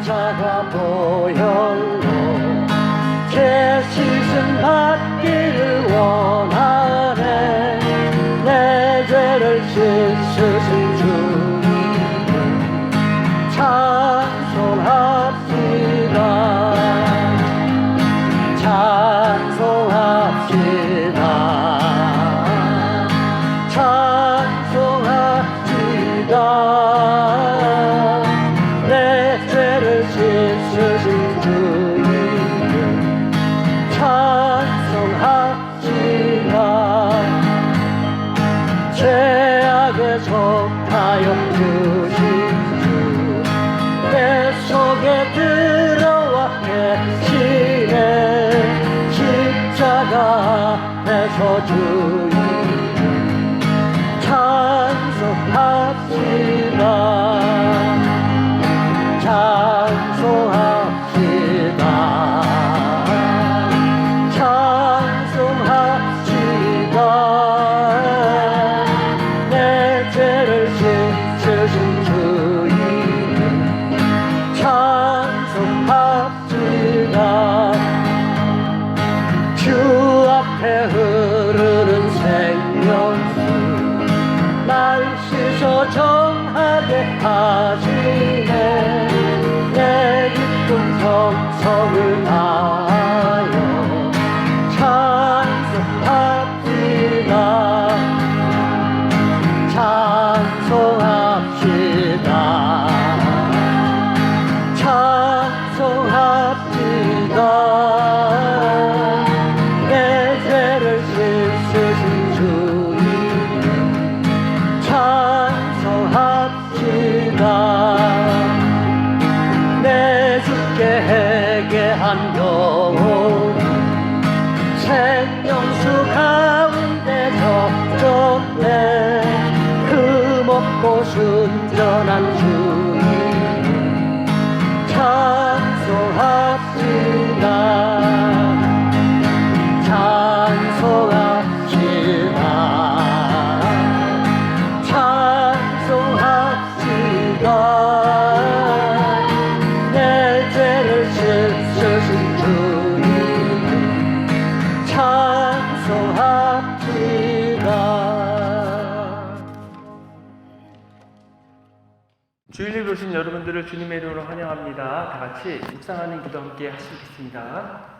십자가 보혈로 제 씻음 받기를 원하네. 내 죄를 씻으신 주님 찬송합시다. 찬송합시다. 찬송합시다. 내 죄를 씻으신 주님 찬송합시다. 죄악의 속하여 주신 주 내 속에 들어와 계시네. 십자가 앞에서 주님 찬송합시다. 찬송합시다. 찬송합시다. 내 죄를 씻으신 주님 찬송합시다. 주 앞에 흐르는 생명수 날 씻어 정하게 하시네. 내 기쁨 성성을 다하여 찬송합시다. 찬송합시다. 찬송합시다. 내 죄를 씻으신 주님 찬송합시다. 내 주께 회개한 영혼 생명수 가운데 적적해 흠없고 순전한 주님 찬송합시다. 찬송합시다. 찬송합시다. 내 죄를 씻으신 주님 찬송합시다. 주일을 오신 여러분들을 주님의 이름으로 환영합니다. 다 같이 묵상하는 기도 함께 하시겠습니다.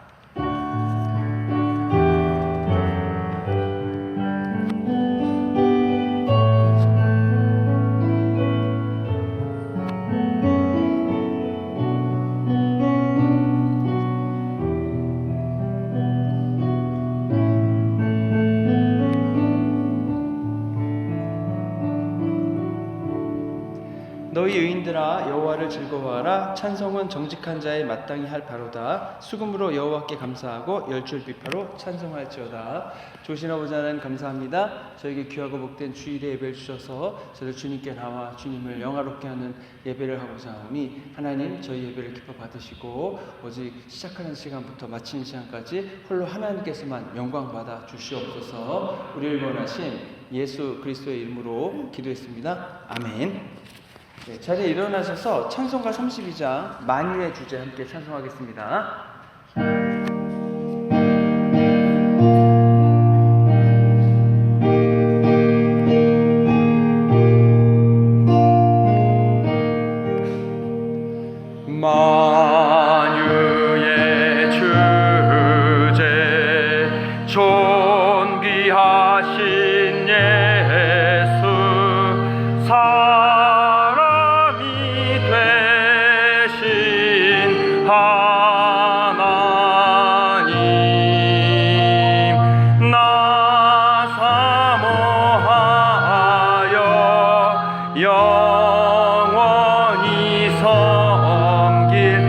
너희 의인들아 여호와를 즐거워하라. 찬송은 정직한 자의 마땅히 할 바로다. 수금으로 여호와께 감사하고 열줄 비파로 찬송할지어다. 좋으신 아버지 하나님 감사합니다. 저에게 귀하고 복된 주일의 예배를 주셔서 저를 주님께 나와 주님을 영화롭게 하는 예배를 하고자 하오니 하나님 저희 예배를 기뻐 받으시고 오직 시작하는 시간부터 마치는 시간까지 홀로 하나님께서만 영광 받아 주시옵소서. 우리를 원하신 예수 그리스도의 이름으로 기도했습니다. 아멘. 네, 자리에 일어나셔서 찬송가 32장 만유의 주제 함께 찬송하겠습니다. 만유의 주제 존귀하신 예수 하나님 나 사모하여 영원히 섬길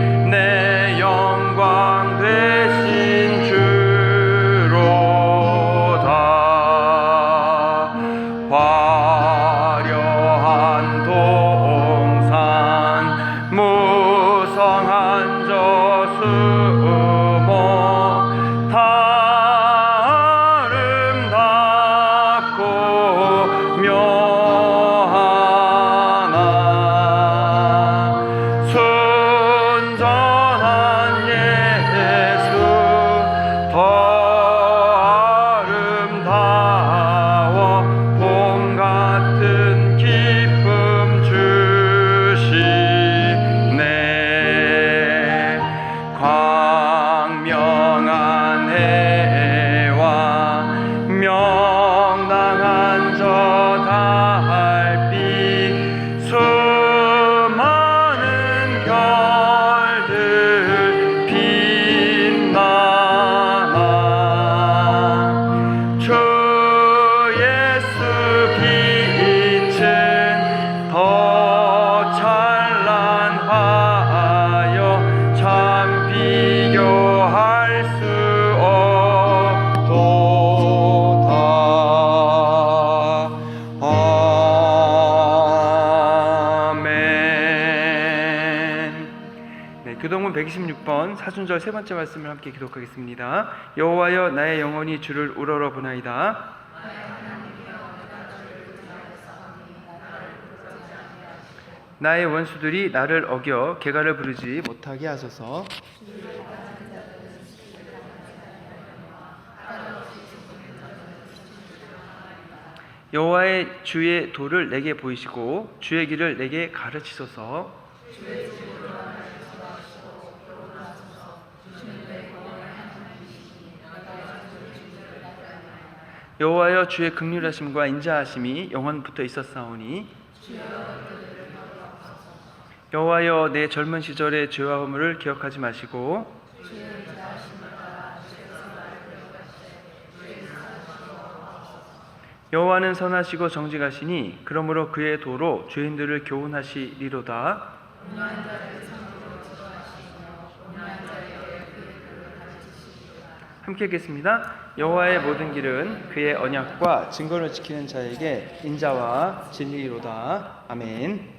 네, 교동문 126번 사순절 세 번째 말씀을 함께 기독하겠습니다. 여호와여 나의 영혼이 주를 우러러 보나이다. 나의 원수들이 나를 어겨 개가를 부르지 못하게 하소서. 여호와의 주의 도를 내게 보이시고 주의 길을 내게 가르치소서. 여호와여 주의 긍휼하심과 인자하심이 영원부터 있었사오니 여호와여 내 젊은 시절의 죄와 허물을 기억하지 마시고 여호와는 선하시고 정직하시니 그러므로 그의 도로 죄인들을 교훈하시리로다. 함께 읽겠습니다. 여호와의 모든 길은 그의 언약과 증거를 지키는 자에게 인자와 진리로다. 아멘.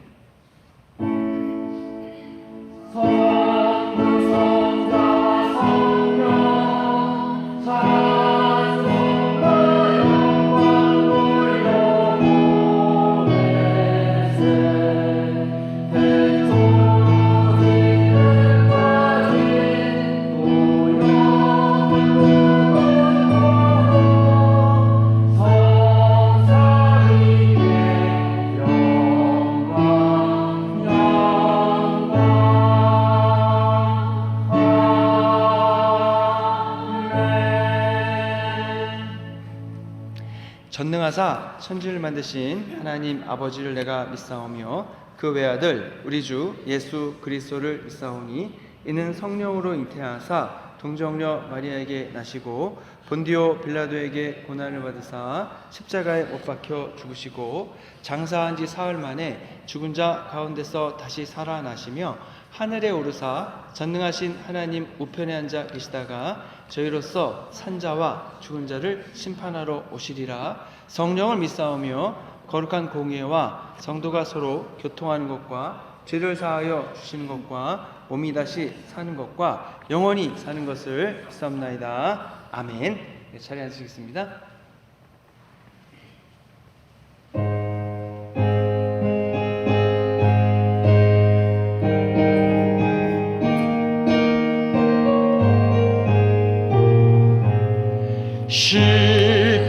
전능하사 천지를 만드신 하나님 아버지를 내가 믿사오며 그 외아들 우리 주 예수 그리스도를 믿사오니 이는 성령으로 잉태하사 동정녀 마리아에게 나시고 본디오 빌라도에게 고난을 받으사 십자가에 못 박혀 죽으시고 장사한 지 사흘 만에 죽은 자 가운데서 다시 살아나시며 하늘에 오르사 전능하신 하나님 우편에 앉아 계시다가 저희로서 산자와 죽은 자를 심판하러 오시리라. 성령을 믿사오며 거룩한 공예와 성도가 서로 교통하는 것과 죄를 사하여 주시는 것과 몸이 다시 사는 것과 영원히 사는 것을 믿사옵나이다. 아멘. 자리에 앉으시겠습니다.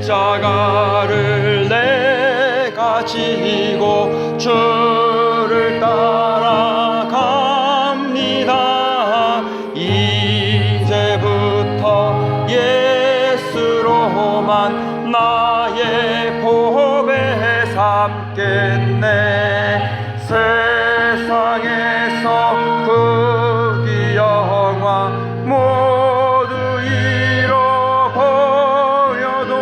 십자가를 내가 지고 주를 따라갑니다. 이제부터 예수로만 나의 보배 삼겠네. 세상에서 그 귀영화 모두 잃어버려도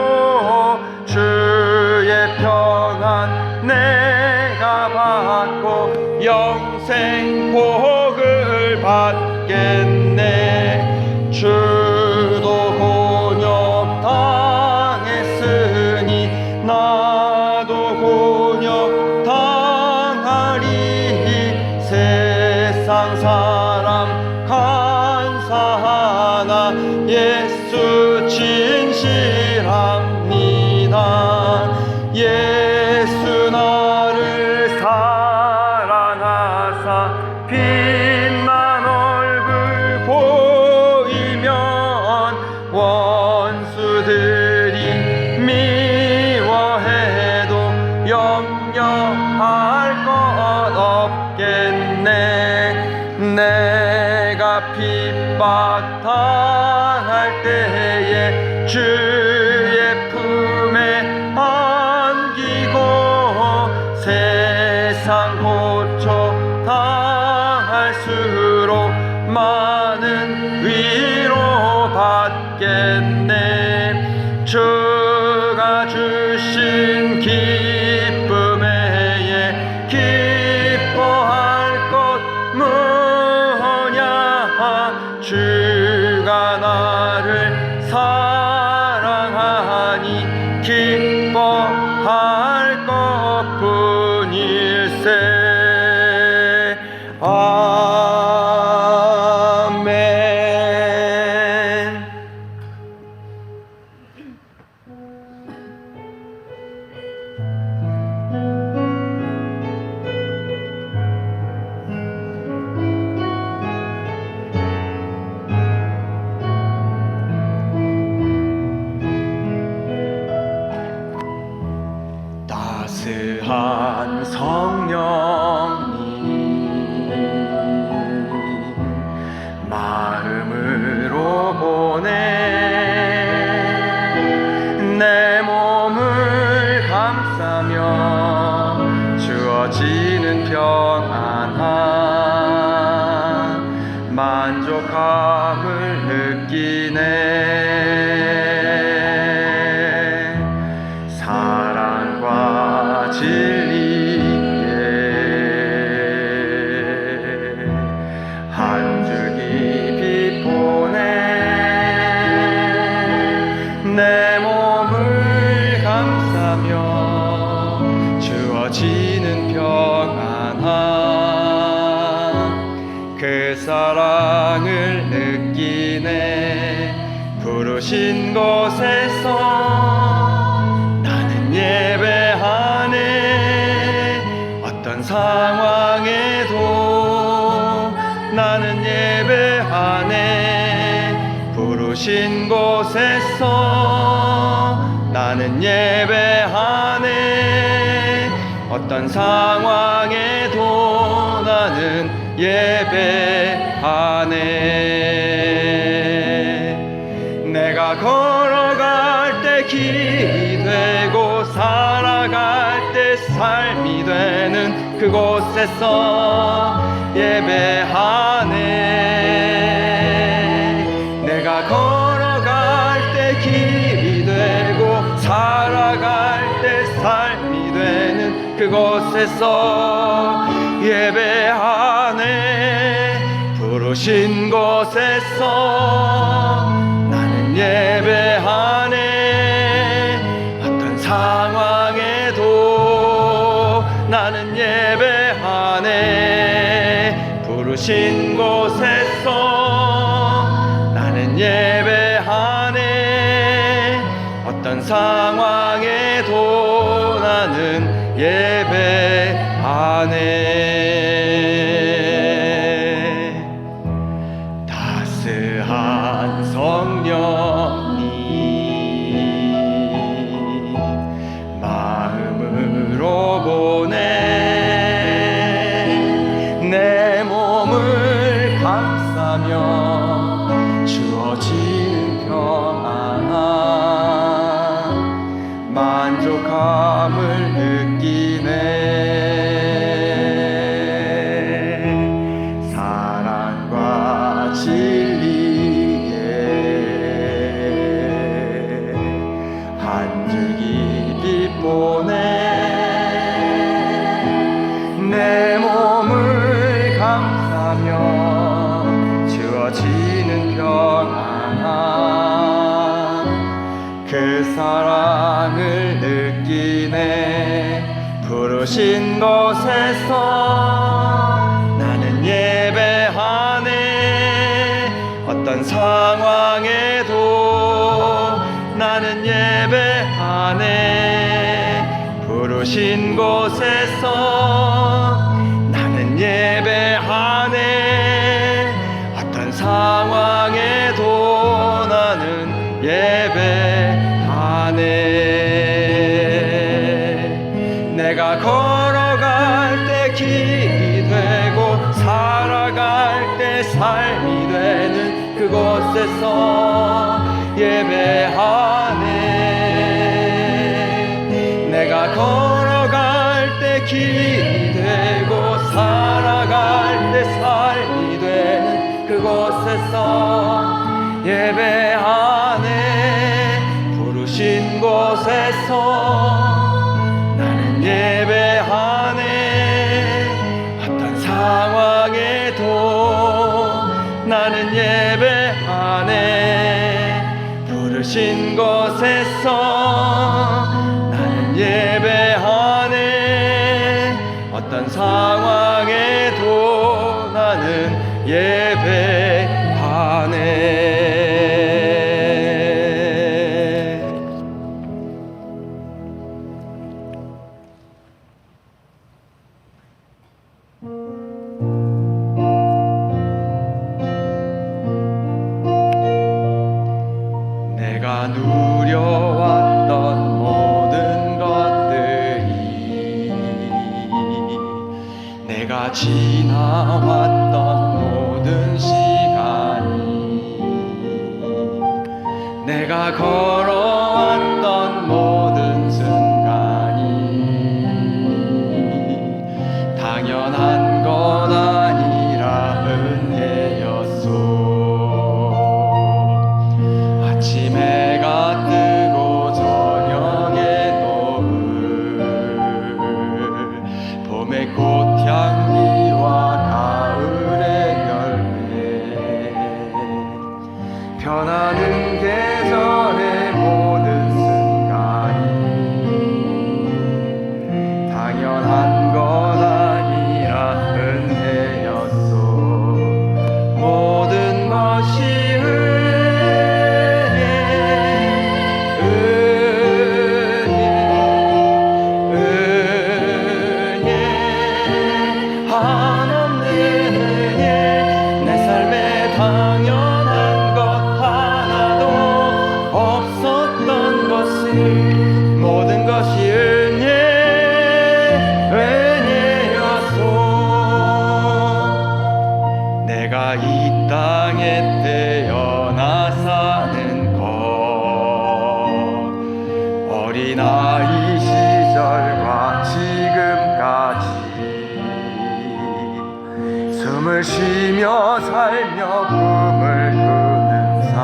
주의 평안 내가 받고 영생 복을 받겠네. 주도 곤욕 당했으니 나도 곤욕 당하리. 세상 사람 간사하나 예수 진실합니다. 예수 나를 사랑하사 빛난 얼굴 보이면 원수들이 미워해도 염려할 것 없겠네. 내가 핍박 당할 때에 주의 품에 안기고 세상 고초 당할수록 많은 위로 받겠네. 주가 주신 기쁨 외에 기뻐할 것 뭐냐. 주가 나를 사랑하니 기뻐할 것뿐일세. 아멘. 그 사랑을 느끼네. 부르신 곳에서 나는 예배하네. 어떤 상황에도 나는 예배하네. 부르신 곳에서 나는 예배하네. 어떤 상황에도 나는 예배하네. 내가 걸어갈 때 길이 되고 살아갈 때 삶이 되는 그곳에서 예배하네. 내가 걸어갈 때 길이 되고 살아갈 때 삶이 되는 그곳에서 예배하네. 부르신 곳에서 나는 예배하네. 어떤 상황에도 나는 예배하네. 부르신 곳에서 나는 예배하네. 어떤 상황에도 나는 예배하네. 따스한 성령님 마음으로 보내. 내 몸을 감싸며 주어지는 평안 만족함을 느끼네. 사랑과 진리에 한 줄기 빛 보내. 내 몸을 감싸며 주어지는 평안 그 사랑을 느끼네. 부르신 곳에서 나는 예배하네. 어떤 상황에도 나는 예배하네. 부르신 곳에서 나는 예배하네. 어떤 상황에도 나는 예배하네. 내가 걸어갈 때 길이 되고 살아갈 때 삶이 되는 그곳에서 예배하네. 내가 걸어갈 때 길이 되고 살아갈 때 삶이 되는 그곳에서 예배하네. 부르신 곳에서 나는 예배하네. 어떤 상황에도 나는 예배하네. 부르신 곳에서 나는 예배하네. 어떤 상황에도 나는 예배하네. 내가 누려왔던 모든 것들이 내가 지나왔던 모든 시간이 내가 걸어왔던 모든 순간이 당연한 것 아니라 은혜였소. 아침 해가 뜨고 저녁에 노을 봄의 꽃향기와 가을의 열매 변하는 계절의 모습 내가 이 땅에 태어나 사는 것 어린아이 시절과 지금까지 숨을 쉬며 살며 꿈을 꾸는 삶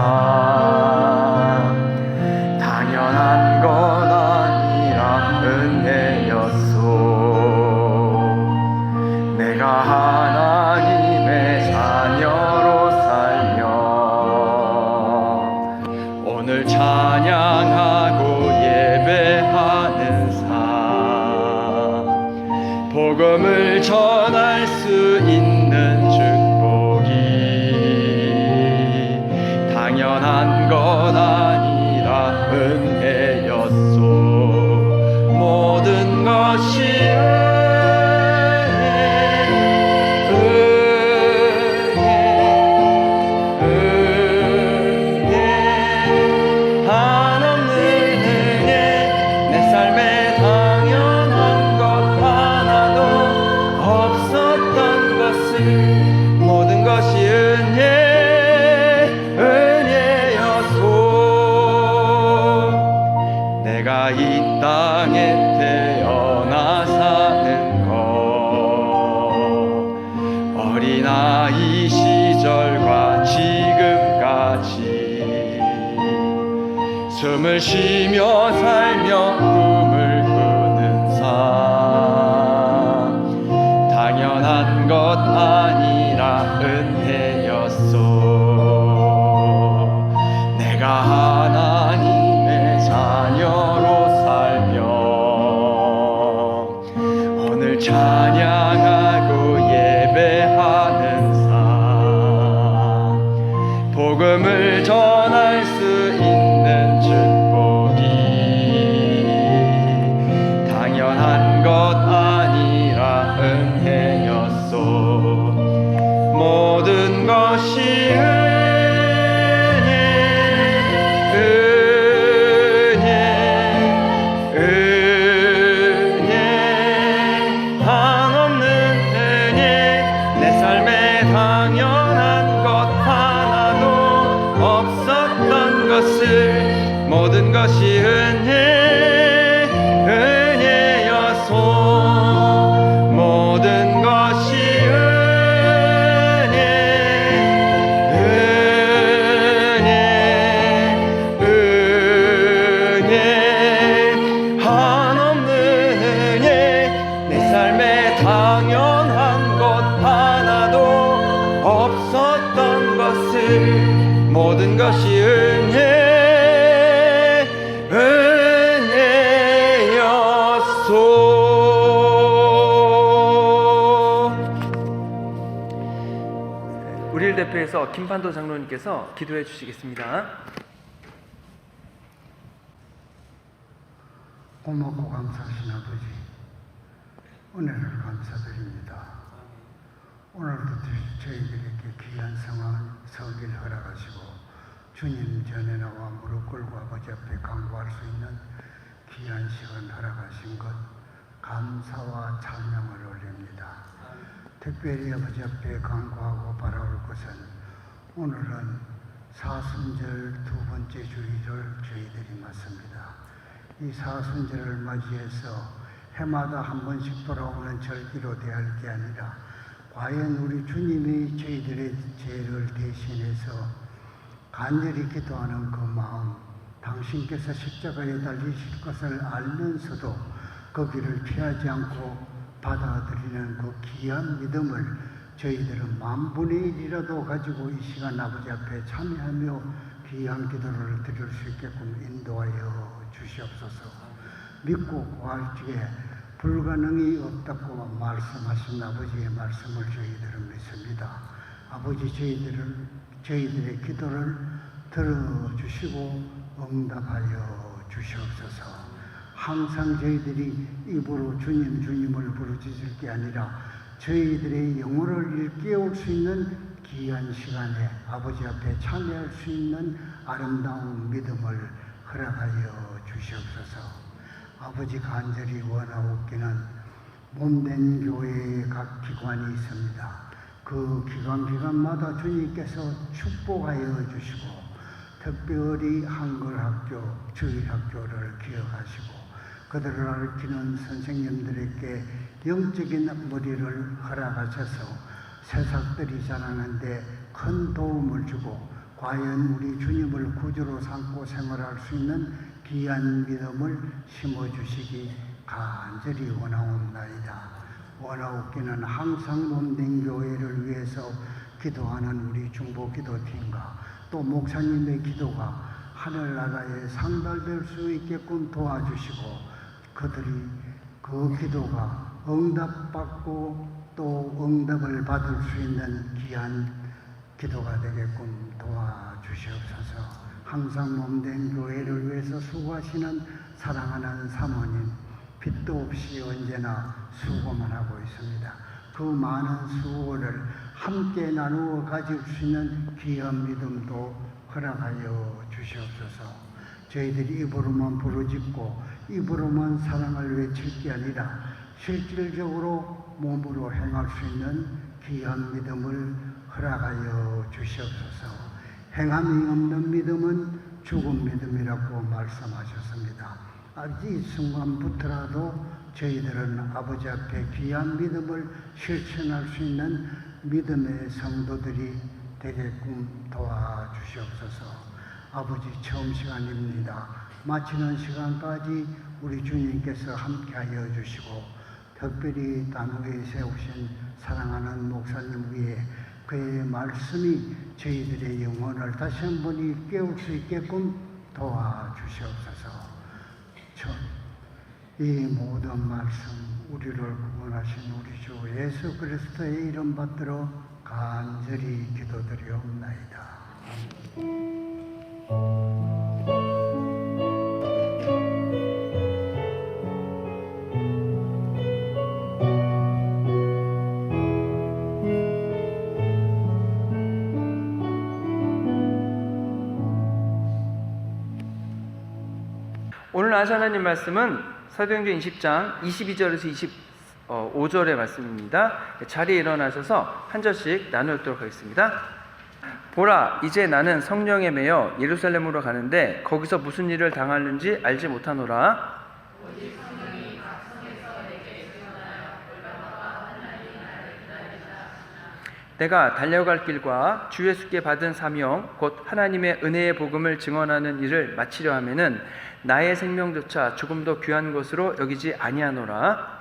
당연한 것 아니라 은혜였소. 내가 하나님의 자녀로 살며 오늘 찬양하고 예배하는 삶 복음을 전할 수 있는 축복이 당연한 것 아니라 은혜였소. 모든 것이 모든 것이 은혜였소. 내가 이 땅에 태어나 사는 것 어린아이 시절과 지금까지 숨을 쉬며 살며 꿈을 꾸는 삶 당연한 것 아니라 은혜였소. 내가 하나님의 자녀로 살며 오늘 찬양하고 예배하는 삶 복음을 전할 수 있는 축복이 당연한 것 아니라 은혜였소. 모든 것이 은혜 한없는 은혜 내 삶에 당연한 것 하나도 없었던 것을 모든 것이 은혜였소. 모든 것이 당연한 것 하나도 없었던 것을 모든 것이 은혜였소. 우리를 대표해서 김판도 장로님께서 기도해 주시겠습니다. 고맙고 감사하신 아버지, 은혜를 감사드립니다. 오늘도 저희들에게 귀한 성한 서기를 허락하시고 주님 전에 나와 무릎 꿇고 아버지 앞에 간구할 수 있는 귀한 시간 허락하신 것 감사와 찬양을 올립니다. 특별히 아버지 앞에 간구하고 바라올 것은 오늘은 사순절 두 번째 주일을 저희들이 맞습니다. 이 사순절을 맞이해서 해마다 한 번씩 돌아오는 절기로 대할 게 아니라 과연 우리 주님이 저희들의 죄를 대신해서 간절히 기도하는 그 마음, 당신께서 십자가에 달리실 것을 알면서도 그 길을 피하지 않고 받아들이는 그 귀한 믿음을 저희들은 10,000,000,000이라도 가지고 이 시간 아버지 앞에 참여하며 귀한 기도를 드릴 수 있게끔 인도하여 주시옵소서. 믿고 구할 적에 불가능이 없다고 말씀하신 아버지의 말씀을 저희들은 믿습니다. 아버지 저희들의 기도를 들어주시고 응답하여 주시옵소서. 항상 저희들이 입으로 주님을 부르짖을 게 아니라 저희들의 영혼을 일깨울 수 있는 귀한 시간에 아버지 앞에 참여할 수 있는 아름다운 믿음을 허락하여 주시옵소서. 아버지 간절히 원하옵기는 몸된 교회의 각 기관이 있습니다. 그 그 기간마다 주님께서 축복하여 주시고 특별히 한글학교, 주일학교를 기억하시고 그들을 가르치는 선생님들에게 영적인 머리를 허락하셔서 새싹들이 자라는데 큰 도움을 주고 과연 우리 주님을 구주로 삼고 생활할 수 있는 귀한 믿음을 심어주시기 간절히 원하옵나이다. 원하옵기는 항상 몸된 교회를 위해서 기도하는 우리 중보기도팀과 또 목사님의 기도가 하늘나라에 상달될 수 있게끔 도와주시고 그들이 그 기도가 응답받고 또 응답을 받을 수 있는 귀한 기도가 되게끔 도와주시옵소서. 항상 몸된 교회를 위해서 수고하시는 사랑하는 사모님, 빚도 없이 언제나 수고만 하고 있습니다. 그 많은 수고를 함께 나누어 가질 수 있는 귀한 믿음도 허락하여 주시옵소서. 저희들이 입으로만 부르짖고 입으로만 사랑을 외칠 게 아니라 실질적으로 몸으로 행할 수 있는 귀한 믿음을 허락하여 주시옵소서. 행함이 없는 믿음은 죽은 믿음이라고 말씀하셨습니다. 아직 이 순간부터라도 저희들은 아버지 앞에 귀한 믿음을 실천할 수 있는 믿음의 성도들이 되게끔 도와주시옵소서. 아버지 처음 시간입니다. 마치는 시간까지 우리 주님께서 함께하여 주시고 특별히 단호에 세우신 사랑하는 목사님 위에 그의 말씀이 저희들의 영혼을 다시 한번 일깨울 수 있게끔 도와주시옵소서. 이 모든 말씀 우리를 구원하신 우리 주 예수 그리스도의 이름 받들어 간절히 기도드리옵나이다. 오늘 아시 하나님 말씀은 사도행전 20장 22절에서 25절의 말씀입니다. 자리에 일어나셔서 한 절씩 나누도록 하겠습니다. 보라, 이제 나는 성령에 매여 예루살렘으로 가는데 거기서 무슨 일을 당하는지 알지 못하노라. 내가 달려갈 길과 주 예수께 받은 사명 곧 하나님의 은혜의 복음을 증언하는 일을 마치려 하면은 나의 생명조차 조금 더 귀한 것으로 여기지 아니하노라.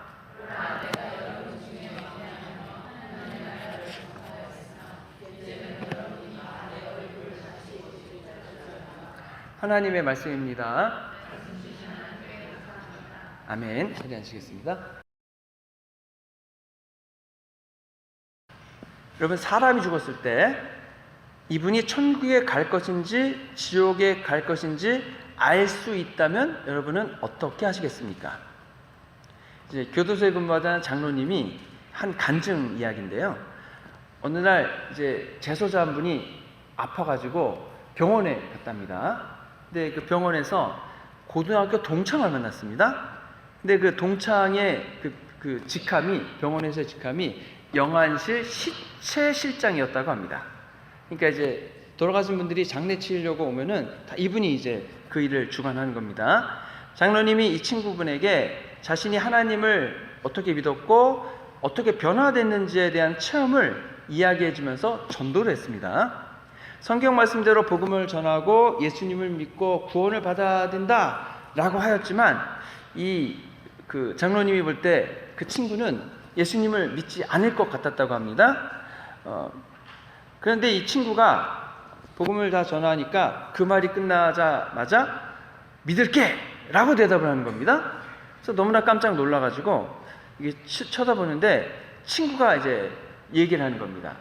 하나님의 말씀입니다. 아멘. 자리에 앉으시겠습니다. 여러분, 사람이 죽었을 때 이분이 천국에 갈 것인지 지옥에 갈 것인지 알 수 있다면 여러분은 어떻게 하시겠습니까? 이제 교도소에 근무하던 장로님이 한 간증 이야기인데요. 어느 날 이제 재소자 한 분이 아파가지고 병원에 갔답니다. 근데 그 병원에서 고등학교 동창을 만났습니다. 근데 그 동창의 그 직함이, 병원에서의 직함이 영안실 시체실장이었다고 합니다. 그러니까 이제 돌아가신 분들이 장례 치르려고 오면은 다 이분이 이제 그 일을 주관하는 겁니다. 장로님이 이 친구분에게 자신이 하나님을 어떻게 믿었고 어떻게 변화됐는지에 대한 체험을 이야기해 주면서 전도를 했습니다. 성경 말씀대로 복음을 전하고 예수님을 믿고 구원을 받아야 된다라고 하였지만 그 장로님이 볼 때 그 친구는 예수님을 믿지 않을 것 같았다고 합니다. 그런데 이 친구가 복음을 다 전하니까 그 말이 끝나자마자 믿을게! 라고 대답을 하는 겁니다. 그래서 너무나 깜짝 놀라가지고 이게 쳐다보는데 친구가 이제 얘기를 하는 겁니다.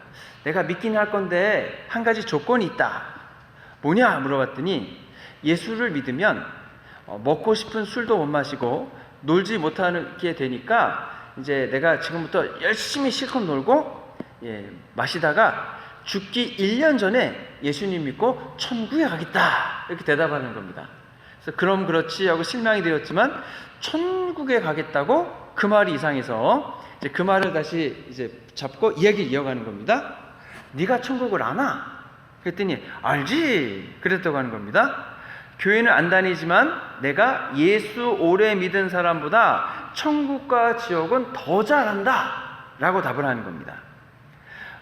내가 믿긴 할 건데 한 가지 조건이 있다. 뭐냐? 물어봤더니 예수를 믿으면 먹고 싶은 술도 못 마시고 놀지 못하게 되니까 이제 내가 지금부터 열심히 실컷 놀고 마시다가 죽기 1년 전에 예수님 믿고 천국에 가겠다. 이렇게 대답하는 겁니다. 그래서 그럼 그렇지 하고 실망이 되었지만 천국에 가겠다고 그 말이 이상해서 이제 그 말을 다시 이제 잡고 이야기를 이어가는 겁니다. 네가 천국을 아나? 그랬더니 알지. 그랬다고 하는 겁니다. 교회는 안 다니지만 내가 예수 오래 믿은 사람보다 천국과 지옥은 더 잘 안다 라고 답을 하는 겁니다.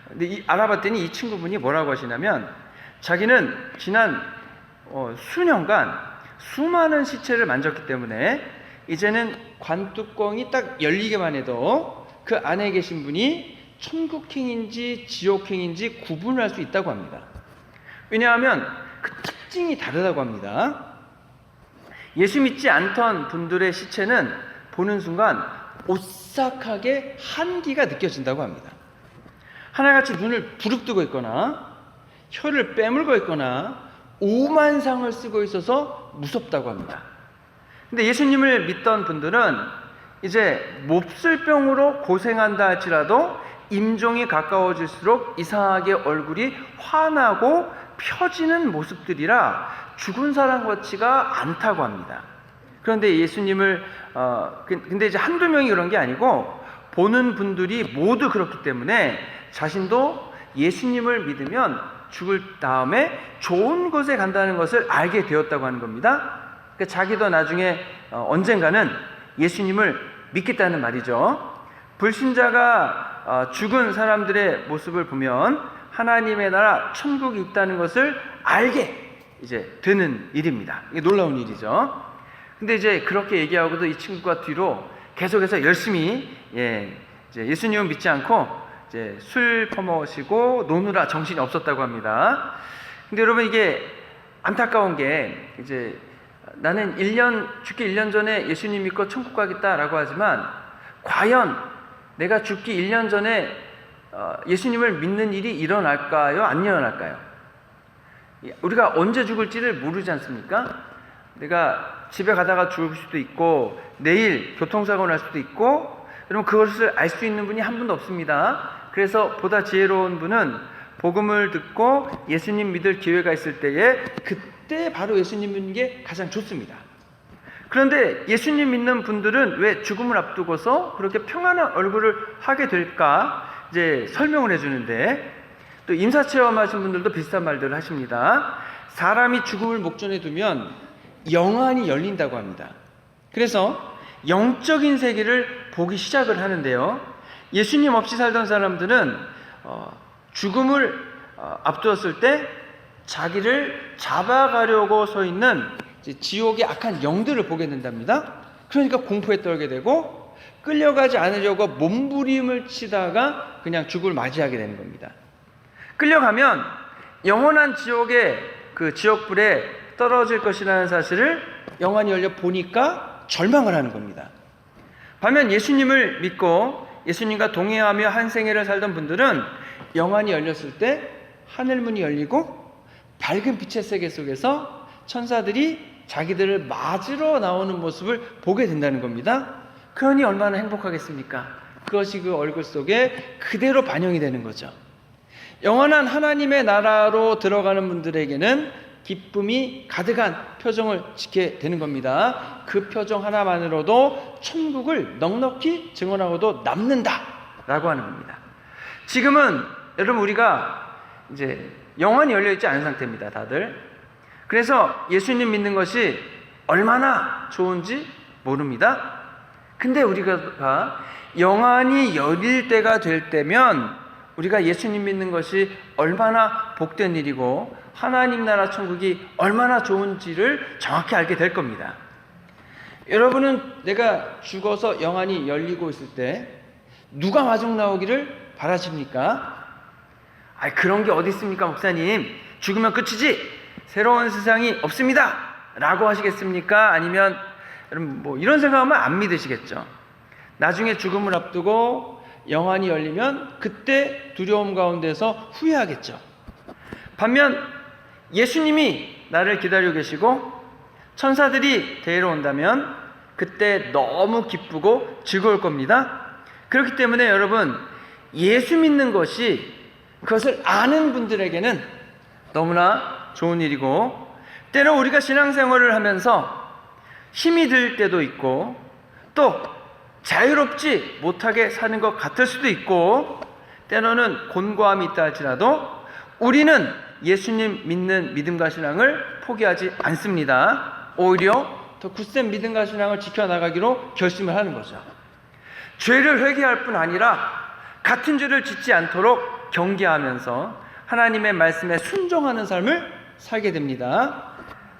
근데 알아봤더니 이 친구분이 뭐라고 하시냐면 자기는 지난 수년간 수많은 시체를 만졌기 때문에 이제는 관뚜껑이 딱 열리기만 해도 그 안에 계신 분이 천국행인지 지옥행인지 구분할 수 있다고 합니다. 왜냐하면 그 특징이 다르다고 합니다. 예수 믿지 않던 분들의 시체는 보는 순간 오싹하게 한기가 느껴진다고 합니다. 하나같이 눈을 부릅뜨고 있거나 혀를 빼물고 있거나 오만상을 쓰고 있어서 무섭다고 합니다. 근데 예수님을 믿던 분들은 이제 몹쓸 병으로 고생한다 할지라도 임종이 가까워질수록 이상하게 얼굴이 환하고 펴지는 모습들이라 죽은 사람 같지가 않다고 합니다. 그런데 예수님을 근데 이제 한두 명이 그런 게 아니고 보는 분들이 모두 그렇기 때문에 자신도 예수님을 믿으면 죽을 다음에 좋은 곳에 간다는 것을 알게 되었다고 하는 겁니다. 그러니까 자기도 나중에 언젠가는 예수님을 믿겠다는 말이죠. 불신자가 죽은 사람들의 모습을 보면 하나님의 나라 천국이 있다는 것을 알게 이제 되는 일입니다. 이게 놀라운 일이죠. 근데 이제 그렇게 얘기하고도 이 친구가 뒤로 계속해서 열심히 이제 예수님을 믿지 않고 이제 술 퍼먹으시고 노느라 정신이 없었다고 합니다. 근데 여러분 이게 안타까운 게 이제 나는 죽기 1년 전에 예수님 믿고 천국 가겠다라고 하지만 과연 내가 죽기 1년 전에 예수님을 믿는 일이 일어날까요? 안 일어날까요? 우리가 언제 죽을지를 모르지 않습니까? 내가 집에 가다가 죽을 수도 있고 내일 교통사고 날 수도 있고 여러분 그것을 알 수 있는 분이 한 분도 없습니다. 그래서 보다 지혜로운 분은 복음을 듣고 예수님 믿을 기회가 있을 때에 그때 바로 예수님 믿는 게 가장 좋습니다. 그런데 예수님 믿는 분들은 왜 죽음을 앞두고서 그렇게 평안한 얼굴을 하게 될까 이제 설명을 해주는데 또 임사체험하신 분들도 비슷한 말들을 하십니다. 사람이 죽음을 목전에 두면 영안이 열린다고 합니다. 그래서 영적인 세계를 보기 시작을 하는데요. 예수님 없이 살던 사람들은 죽음을 앞두었을 때 자기를 잡아가려고 서 있는 지옥의 악한 영들을 보게 된답니다. 그러니까 공포에 떨게 되고 끌려가지 않으려고 몸부림을 치다가 그냥 죽음을 맞이하게 되는 겁니다. 끌려가면 영원한 지옥의 그 지옥불에 떨어질 것이라는 사실을 영안이 열려 보니까 절망을 하는 겁니다. 반면 예수님을 믿고 예수님과 동행하며 한 생애를 살던 분들은 영안이 열렸을 때 하늘문이 열리고 밝은 빛의 세계 속에서 천사들이 자기들을 맞으러 나오는 모습을 보게 된다는 겁니다. 그러니 얼마나 행복하겠습니까? 그것이 그 얼굴 속에 그대로 반영이 되는 거죠. 영원한 하나님의 나라로 들어가는 분들에게는 기쁨이 가득한 표정을 짓게 되는 겁니다. 그 표정 하나만으로도 천국을 넉넉히 증언하고도 남는다라고 하는 겁니다. 지금은 여러분 우리가 이제 영안이 열려 있지 않은 상태입니다, 다들. 그래서 예수님 믿는 것이 얼마나 좋은지 모릅니다. 근데 우리가 영안이 열릴 때가 될 때면 우리가 예수님 믿는 것이 얼마나 복된 일이고 하나님 나라 천국이 얼마나 좋은지를 정확히 알게 될 겁니다. 여러분은 내가 죽어서 영안이 열리고 있을 때 누가 마중 나오기를 바라십니까? 그런 게 어디 있습니까, 목사님? 죽으면 끝이지 새로운 세상이 없습니다 라고 하시겠습니까? 아니면 여러분 뭐 이런 생각하면 안 믿으시겠죠. 나중에 죽음을 앞두고 영안이 열리면 그때 두려움 가운데서 후회하겠죠. 반면 예수님이 나를 기다리고 계시고 천사들이 데리러 온다면 그때 너무 기쁘고 즐거울 겁니다. 그렇기 때문에 여러분 예수 믿는 것이 그것을 아는 분들에게는 너무나 좋은 일이고 때로 우리가 신앙생활을 하면서 힘이 들 때도 있고 또 자유롭지 못하게 사는 것 같을 수도 있고, 때로는 곤고함이 있다 할지라도 우리는 예수님 믿는 믿음과 신앙을 포기하지 않습니다. 오히려 더 굳센 믿음과 신앙을 지켜나가기로 결심을 하는 거죠. 죄를 회개할 뿐 아니라 같은 죄를 짓지 않도록 경계하면서 하나님의 말씀에 순종하는 삶을 살게 됩니다.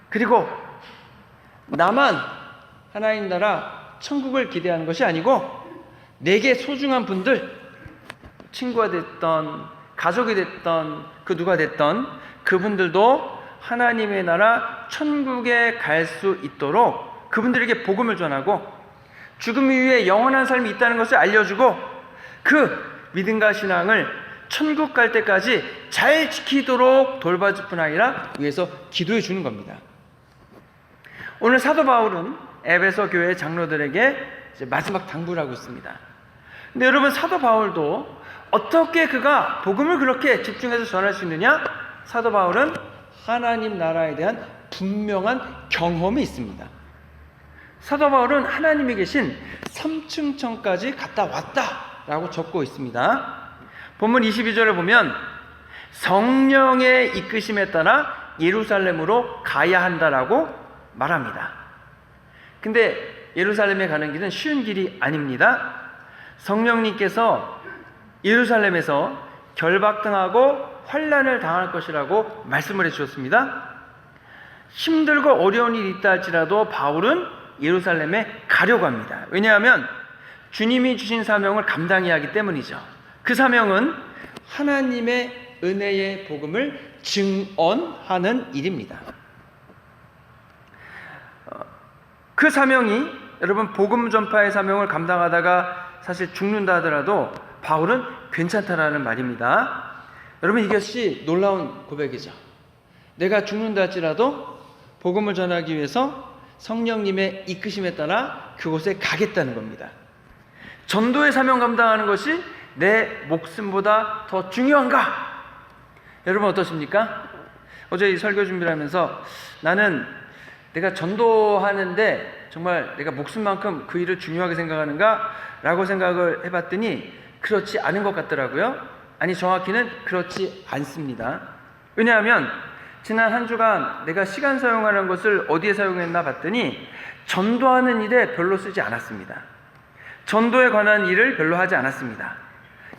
그리고 나만 하나님 나라 천국을 기대하는 것이 아니고 내게 소중한 분들, 친구가 됐던 가족이 됐던 그 누가 됐던 그분들도 하나님의 나라 천국에 갈 수 있도록 그분들에게 복음을 전하고 죽음 이후에 영원한 삶이 있다는 것을 알려주고 그 믿음과 신앙을 천국 갈 때까지 잘 지키도록 돌봐줄 뿐 아니라 위해서 기도해 주는 겁니다. 오늘 사도 바울은 에베소 교회 장로들에게 이제 마지막 당부를 하고 있습니다. 근데 여러분, 사도 바울도 어떻게 그가 복음을 그렇게 집중해서 전할 수 있느냐? 사도 바울은 하나님 나라에 대한 분명한 경험이 있습니다. 사도 바울은 하나님이 계신 3층 천까지 갔다 왔다라고 적고 있습니다. 본문 22절을 보면 성령의 이끄심에 따라 예루살렘으로 가야 한다라고 말합니다. 근데 예루살렘에 가는 길은 쉬운 길이 아닙니다. 성령님께서 예루살렘에서 결박당하고 환난을 당할 것이라고 말씀을 해주셨습니다. 힘들고 어려운 일이 있다 할지라도 바울은 예루살렘에 가려고 합니다. 왜냐하면 주님이 주신 사명을 감당해야 하기 때문이죠. 그 사명은 하나님의 은혜의 복음을 증언하는 일입니다. 그 사명이, 여러분, 복음 전파의 사명을 감당하다가 사실 죽는다 하더라도 바울은 괜찮다라는 말입니다. 여러분, 이것이 놀라운 고백이죠. 내가 죽는다 할지라도 복음을 전하기 위해서 성령님의 이끄심에 따라 그곳에 가겠다는 겁니다. 전도의 사명 감당하는 것이 내 목숨보다 더 중요한가? 여러분 어떠십니까? 어제 이 설교 준비를 하면서 나는 내가 전도하는데 정말 내가 목숨만큼 그 일을 중요하게 생각하는가? 라고 생각을 해봤더니 그렇지 않은 것 같더라고요. 아니, 정확히는 그렇지 않습니다. 왜냐하면 지난 한 주간 내가 시간 사용하는 것을 어디에 사용했나 봤더니 전도하는 일에 별로 쓰지 않았습니다. 전도에 관한 일을 별로 하지 않았습니다.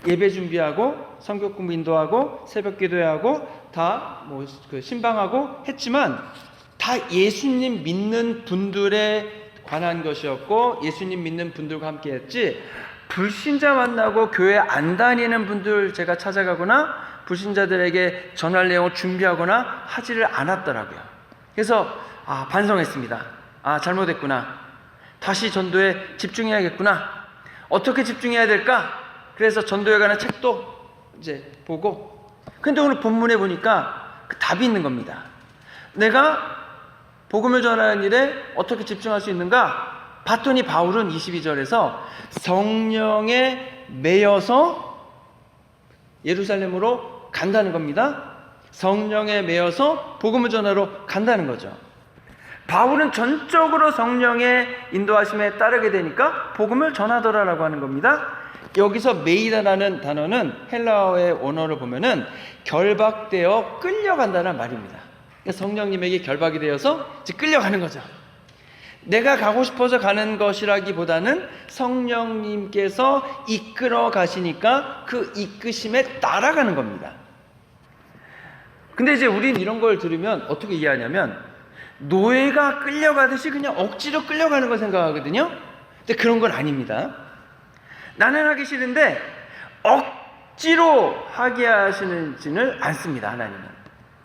예배 준비하고 성경 공부 인도하고 새벽 기도하고 다 그 신방하고 했지만 다 예수님 믿는 분들에 관한 것이었고 예수님 믿는 분들과 함께 했지, 불신자 만나고 교회 안 다니는 분들 제가 찾아가거나 불신자들에게 전할 내용을 준비하거나 하지를 않았더라고요. 그래서 반성했습니다. 잘못했구나. 다시 전도에 집중해야겠구나. 어떻게 집중해야 될까? 그래서 전도에 관한 책도 이제 보고, 근데 오늘 본문에 보니까 그 답이 있는 겁니다. 내가 복음을 전하는 일에 어떻게 집중할 수 있는가? 봤더니 바울은 22절에서 성령에 매여서 예루살렘으로 간다는 겁니다. 성령에 매여서 복음을 전하러 간다는 거죠. 바울은 전적으로 성령의 인도하심에 따르게 되니까 복음을 전하더라라고 하는 겁니다. 여기서 매이다라는 단어는 헬라어의 원어를 보면은 결박되어 끌려간다는 말입니다. 성령님에게 결박이 되어서 이제 끌려가는 거죠. 내가 가고 싶어서 가는 것이라기보다는 성령님께서 이끌어 가시니까 그 이끄심에 따라가는 겁니다. 근데 이제 우린 이런 걸 들으면 어떻게 이해하냐면 노예가 끌려가듯이 그냥 억지로 끌려가는 걸 생각하거든요. 근데 그런 건 아닙니다. 나는 하기 싫은데 억지로 하게 하시지는 않습니다. 하나님은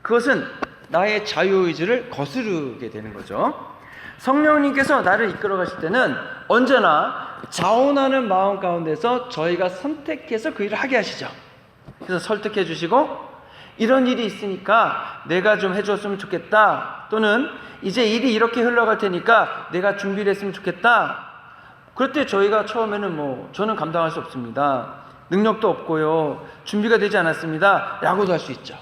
그것은 나의 자유의지를 거스르게 되는 거죠. 성령님께서 나를 이끌어 가실 때는 언제나 자원하는 마음 가운데서 저희가 선택해서 그 일을 하게 하시죠. 그래서 설득해 주시고, 이런 일이 있으니까 내가 좀 해줬으면 좋겠다, 또는 이제 일이 이렇게 흘러갈 테니까 내가 준비를 했으면 좋겠다. 그럴 때 저희가 처음에는 저는 감당할 수 없습니다, 능력도 없고요, 준비가 되지 않았습니다 라고도 할 수 있죠.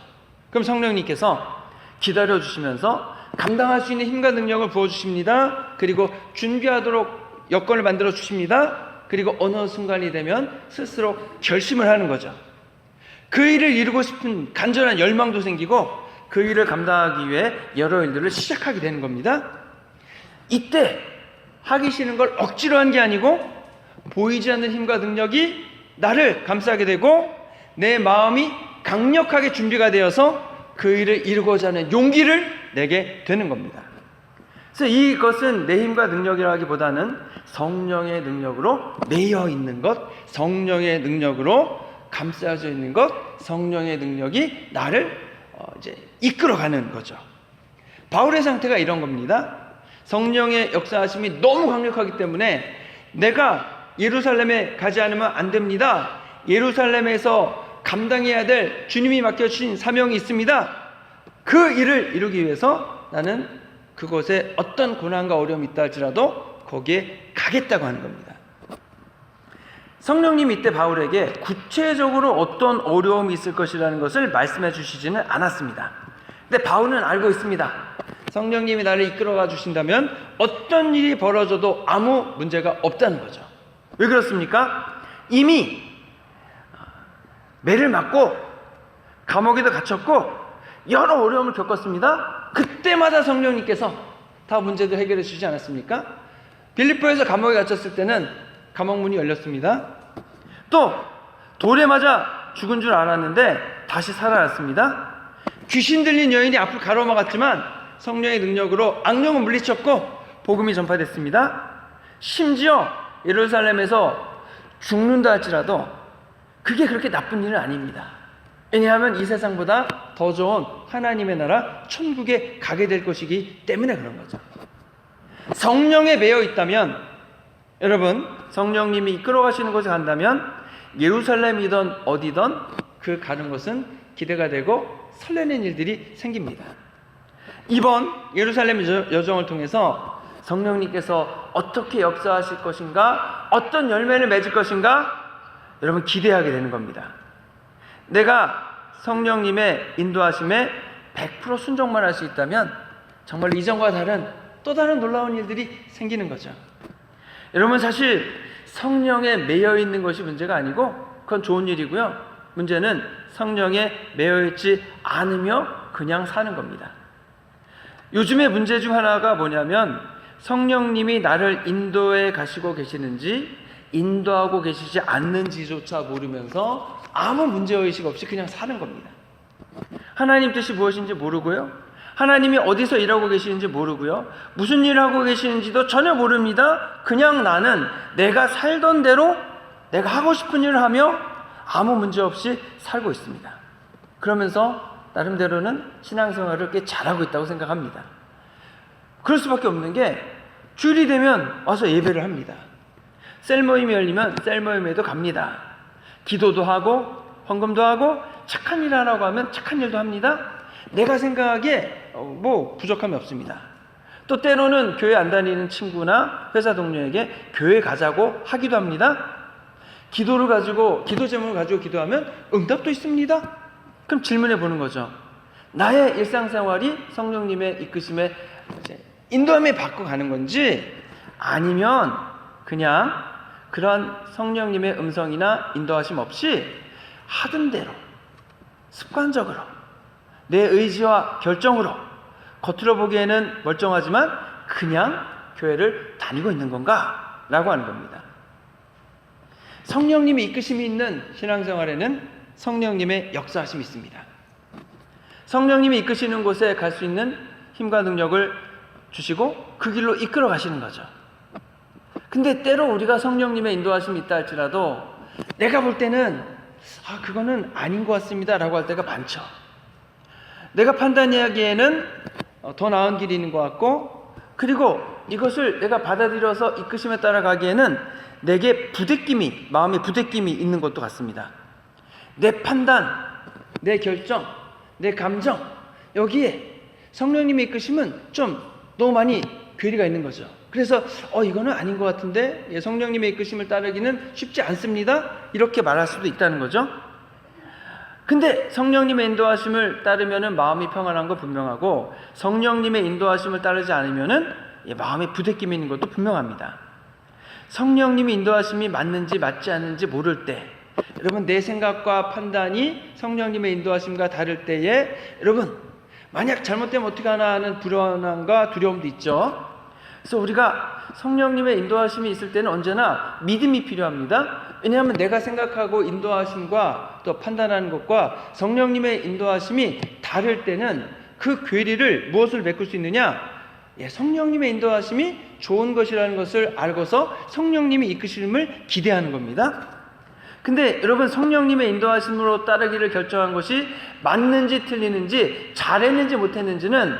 그럼 성령님께서 기다려주시면서 감당할 수 있는 힘과 능력을 부어주십니다. 그리고 준비하도록 여건을 만들어 주십니다. 그리고 어느 순간이 되면 스스로 결심을 하는 거죠. 그 일을 이루고 싶은 간절한 열망도 생기고 그 일을 감당하기 위해 여러 일들을 시작하게 되는 겁니다. 이때 하기 싫은 걸 억지로 한 게 아니고 보이지 않는 힘과 능력이 나를 감싸게 되고 내 마음이 강력하게 준비가 되어서 그 일을 이루고자 하는 용기를 내게 되는 겁니다. 그래서 이것은 내 힘과 능력이라기보다는 성령의 능력으로 매여 있는 것, 성령의 능력으로 감싸져 있는 것, 성령의 능력이 나를 이제 이끌어가는 거죠. 바울의 상태가 이런 겁니다. 성령의 역사하심이 너무 강력하기 때문에 내가 예루살렘에 가지 않으면 안 됩니다. 예루살렘에서 감당해야 될 주님이 맡겨주신 사명이 있습니다. 그 일을 이루기 위해서 나는 그곳에 어떤 고난과 어려움이 있다 할지라도 거기에 가겠다고 하는 겁니다. 성령님이 이때 바울에게 구체적으로 어떤 어려움이 있을 것이라는 것을 말씀해 주시지는 않았습니다. 근데 바울은 알고 있습니다. 성령님이 나를 이끌어가 주신다면 어떤 일이 벌어져도 아무 문제가 없다는 거죠. 왜 그렇습니까? 이미 매를 맞고 감옥에도 갇혔고 여러 어려움을 겪었습니다. 그때마다 성령님께서 다 문제도 해결해 주지 않았습니까? 빌립보에서 감옥에 갇혔을 때는 감옥문이 열렸습니다. 또 돌에 맞아 죽은 줄 알았는데 다시 살아났습니다. 귀신 들린 여인이 앞을 가로막았지만 성령의 능력으로 악령은 물리쳤고 복음이 전파됐습니다. 심지어 예루살렘에서 죽는다 할지라도 그게 그렇게 나쁜 일은 아닙니다. 왜냐하면 이 세상보다 더 좋은 하나님의 나라 천국에 가게 될 것이기 때문에 그런 거죠. 성령에 매여 있다면, 여러분 성령님이 이끌어 가시는 곳에 간다면 예루살렘이든 어디든 그 가는 곳은 기대가 되고 설레는 일들이 생깁니다. 이번 예루살렘 여정을 통해서 성령님께서 어떻게 역사하실 것인가, 어떤 열매를 맺을 것인가, 여러분 기대하게 되는 겁니다. 내가 성령님의 인도하심에 100% 순종만 할 수 있다면 정말 이전과 다른 또 다른 놀라운 일들이 생기는 거죠. 여러분 사실 성령에 매여 있는 것이 문제가 아니고 그건 좋은 일이고요. 문제는 성령에 매여 있지 않으며 그냥 사는 겁니다. 요즘의 문제 중 하나가 뭐냐면 성령님이 나를 인도해 가시고 계시는지 인도하고 계시지 않는지조차 모르면서 아무 문제의식 없이 그냥 사는 겁니다. 하나님 뜻이 무엇인지 모르고요. 하나님이 어디서 일하고 계시는지 모르고요. 무슨 일을 하고 계시는지도 전혀 모릅니다. 그냥 나는 내가 살던 대로 내가 하고 싶은 일을 하며 아무 문제 없이 살고 있습니다. 그러면서 나름대로는 신앙생활을 꽤 잘하고 있다고 생각합니다. 그럴 수밖에 없는 게 주일이 되면 와서 예배를 합니다. 셀 모임이 열리면 셀 모임에도 갑니다. 기도도 하고 헌금도 하고 착한 일 하라고 하면 착한 일도 합니다. 내가 생각하기에 뭐 부족함이 없습니다. 또 때로는 교회 안 다니는 친구나 회사 동료에게 교회 가자고 하기도 합니다. 기도 제목을 가지고 기도하면 응답도 있습니다. 그럼 질문해 보는 거죠. 나의 일상생활이 성령님의 이끄심에 인도함에 받고 가는 건지 아니면 그냥 그런 성령님의 음성이나 인도하심 없이 하던 대로 습관적으로 내 의지와 결정으로 겉으로 보기에는 멀쩡하지만 그냥 교회를 다니고 있는 건가? 라고 하는 겁니다. 성령님의 이끄심이 있는 신앙생활에는 성령님의 역사하심이 있습니다. 성령님이 이끄시는 곳에 갈 수 있는 힘과 능력을 주시고 그 길로 이끌어 가시는 거죠. 근데 때로 우리가 성령님의 인도하심이 있다 할지라도 내가 볼 때는 그거는 아닌 것 같습니다 라고 할 때가 많죠. 내가 판단하기에는 더 나은 길이 있는 것 같고, 그리고 이것을 내가 받아들여서 이끄심에 따라가기에는 내게 부대낌이, 마음의 부대낌이 있는 것도 같습니다. 내 판단, 내 결정, 내 감정, 여기에 성령님의 이끄심은 좀 너무 많이 괴리가 있는 거죠. 그래서 이거는 아닌 것 같은데 성령님의 이끄심을 따르기는 쉽지 않습니다, 이렇게 말할 수도 있다는 거죠. 근데 성령님의 인도하심을 따르면은 마음이 평안한 거 분명하고, 성령님의 인도하심을 따르지 않으면은 마음에 부대낌이 있는 것도 분명합니다. 성령님의 인도하심이 맞는지 맞지 않는지 모를 때, 여러분 내 생각과 판단이 성령님의 인도하심과 다를 때에 여러분 만약 잘못되면 어떻게 하나 하는 불안함과 두려움도 있죠. 그래서 우리가 성령님의 인도하심이 있을 때는 언제나 믿음이 필요합니다. 왜냐하면 내가 생각하고 인도하심과 또 판단하는 것과 성령님의 인도하심이 다를 때는 그 괴리를 무엇을 메꿀 수 있느냐? 성령님의 인도하심이 좋은 것이라는 것을 알고서 성령님이 이끄심을 기대하는 겁니다. 근데 여러분 성령님의 인도하심으로 따르기를 결정한 것이 맞는지 틀리는지 잘했는지 못했는지는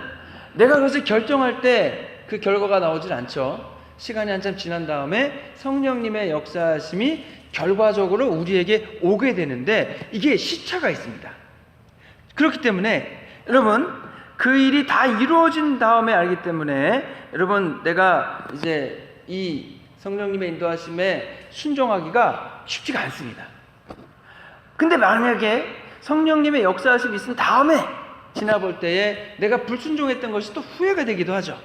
내가 그것을 결정할 때 그 결과가 나오질 않죠. 시간이 한참 지난 다음에 성령님의 역사하심이 결과적으로 우리에게 오게 되는데 이게 시차가 있습니다. 그렇기 때문에 여러분 그 일이 다 이루어진 다음에 알기 때문에 여러분 내가 이제 이 성령님의 인도하심에 순종하기가 쉽지가 않습니다. 근데 만약에 성령님의 역사하심이 있은 다음에 지나볼 때에 내가 불순종했던 것이 또 후회가 되기도 하죠.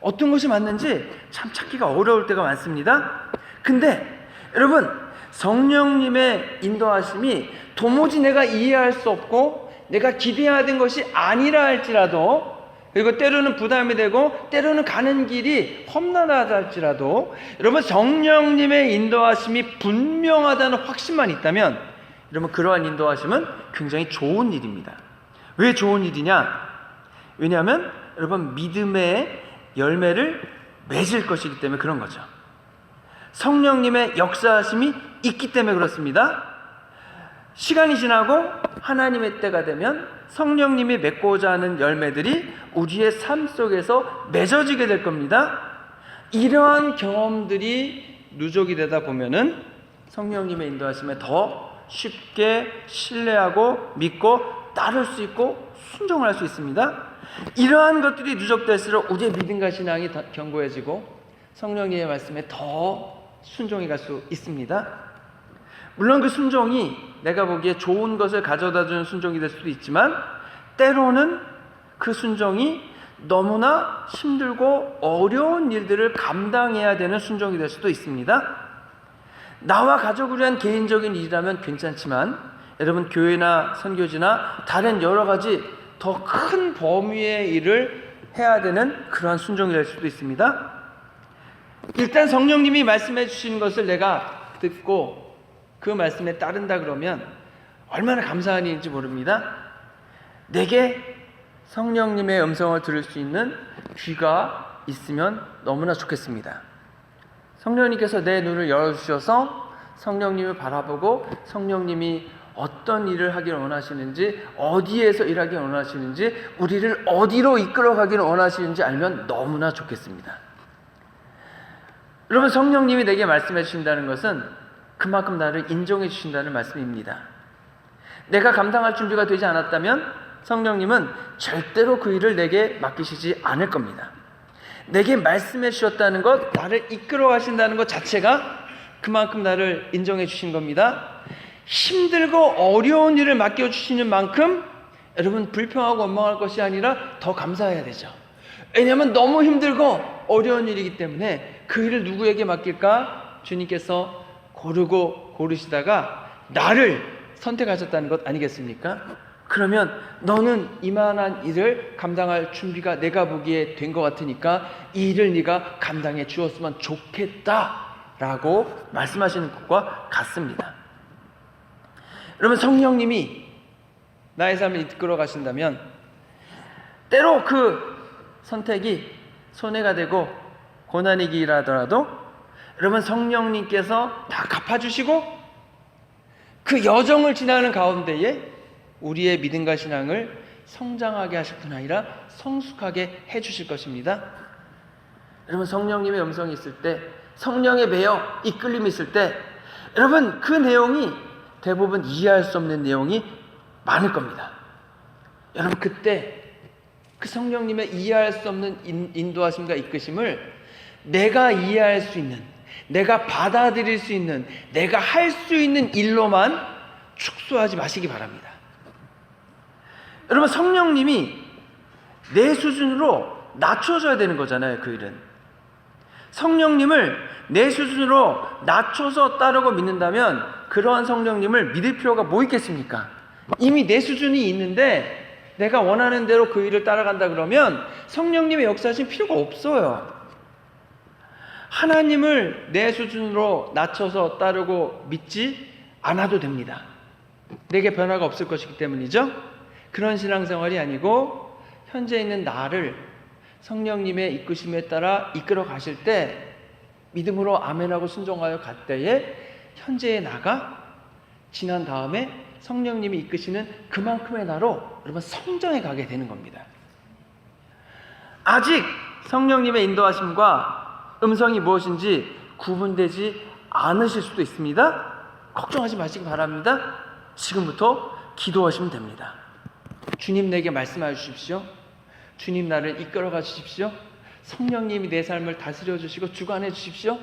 어떤 것이 맞는지 참 찾기가 어려울 때가 많습니다. 근데 여러분 성령님의 인도하심이 도무지 내가 이해할 수 없고 내가 기대하던 것이 아니라 할지라도, 그리고 때로는 부담이 되고 때로는 가는 길이 험난하다 할지라도 여러분 성령님의 인도하심이 분명하다는 확신만 있다면 여러분 그러한 인도하심은 굉장히 좋은 일입니다. 왜 좋은 일이냐? 왜냐하면 여러분 믿음의 열매를 맺을 것이기 때문에 그런 거죠. 성령님의 역사하심이 있기 때문에 그렇습니다. 시간이 지나고 하나님의 때가 되면 성령님이 맺고자 하는 열매들이 우리의 삶 속에서 맺어지게 될 겁니다. 이러한 경험들이 누적이 되다 보면은 성령님의 인도하심에 더 쉽게 신뢰하고 믿고 따를 수 있고 순종할 수 있습니다. 이러한 것들이 누적될수록 우리의 믿음과 신앙이 더 견고해지고 성령님의 말씀에 더 순종해 갈 수 있습니다. 물론 그 순종이 내가 보기에 좋은 것을 가져다 주는 순종이 될 수도 있지만 때로는 그 순종이 너무나 힘들고 어려운 일들을 감당해야 되는 순종이 될 수도 있습니다. 나와 가족을 위한 개인적인 일이라면 괜찮지만 여러분 교회나 선교지나 다른 여러 가지 더 큰 범위의 일을 해야 되는 그러한 순종이 될 수도 있습니다. 일단 성령님이 말씀해 주신 것을 내가 듣고 그 말씀에 따른다 그러면 얼마나 감사한 일인지 모릅니다. 내게 성령님의 음성을 들을 수 있는 귀가 있으면 너무나 좋겠습니다. 성령님께서 내 눈을 열어주셔서 성령님을 바라보고 성령님이 어떤 일을 하기를 원하시는지, 어디에서 일하기를 원하시는지, 우리를 어디로 이끌어가기를 원하시는지 알면 너무나 좋겠습니다. 여러분 성령님이 내게 말씀해 주신다는 것은 그만큼 나를 인정해 주신다는 말씀입니다. 내가 감당할 준비가 되지 않았다면 성령님은 절대로 그 일을 내게 맡기시지 않을 겁니다. 내게 말씀해 주셨다는 것, 나를 이끌어 가신다는 것 자체가 그만큼 나를 인정해 주신 겁니다. 힘들고 어려운 일을 맡겨주시는 만큼 여러분 불평하고 원망할 것이 아니라 더 감사해야 되죠. 왜냐하면 너무 힘들고 어려운 일이기 때문에 그 일을 누구에게 맡길까? 주님께서 고르시다가 나를 선택하셨다는 것 아니겠습니까? 그러면 너는 이만한 일을 감당할 준비가 내가 보기에 된 것 같으니까 이 일을 네가 감당해 주었으면 좋겠다라고 말씀하시는 것과 같습니다. 여러분 성령님이 나의 삶을 이끌어 가신다면 때로 그 선택이 손해가 되고 고난이기라 하더라도 여러분 성령님께서 다 갚아주시고 그 여정을 지나는 가운데에 우리의 믿음과 신앙을 성장하게 하실 뿐 아니라 성숙하게 해주실 것입니다. 여러분 성령님의 음성이 있을 때, 성령에 매여 이끌림이 있을 때 여러분 그 내용이 대부분 이해할 수 없는 내용이 많을 겁니다. 여러분 그때 그 성령님의 이해할 수 없는 인도하심과 이끄심을 내가 이해할 수 있는, 내가 받아들일 수 있는, 내가 할 수 있는 일로만 축소하지 마시기 바랍니다. 여러분 성령님이 내 수준으로 낮춰줘야 되는 거잖아요. 그 일은 성령님을 내 수준으로 낮춰서 따르고 믿는다면 그러한 성령님을 믿을 필요가 뭐 있겠습니까? 이미 내 수준이 있는데 내가 원하는 대로 그 일을 따라간다 그러면 성령님의 역사하실 필요가 없어요. 하나님을 내 수준으로 낮춰서 따르고 믿지 않아도 됩니다. 내게 변화가 없을 것이기 때문이죠. 그런 신앙생활이 아니고 현재 있는 나를 성령님의 이끄심에 따라 이끌어 가실 때 믿음으로 아멘하고 순종하여 갈 때에 현재의 나가 지난 다음에 성령님이 이끄시는 그만큼의 나로 여러분 성장해 가게 되는 겁니다. 아직 성령님의 인도하심과 음성이 무엇인지 구분되지 않으실 수도 있습니다. 걱정하지 마시기 바랍니다. 지금부터 기도하시면 됩니다. 주님 내게 말씀하여 주십시오. 주님 나를 이끌어가 주십시오. 성령님이 내 삶을 다스려 주시고 주관해 주십시오.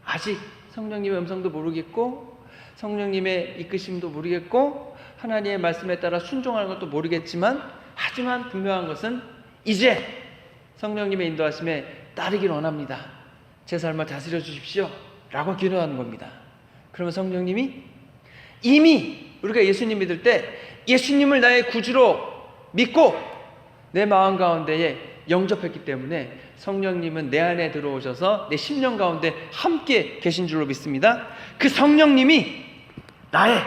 아직 성령님의 음성도 모르겠고 성령님의 이끄심도 모르겠고 하나님의 말씀에 따라 순종하는 것도 모르겠지만 하지만 분명한 것은 이제 성령님의 인도하심에 따르기를 원합니다. 제 삶을 다스려 주십시오 라고 기도하는 겁니다. 그러면 성령님이 이미 우리가 예수님 믿을 때 예수님을 나의 구주로 믿고 내 마음 가운데에 영접했기 때문에 성령님은 내 안에 들어오셔서 내 심령 가운데 함께 계신 줄로 믿습니다. 그 성령님이 나의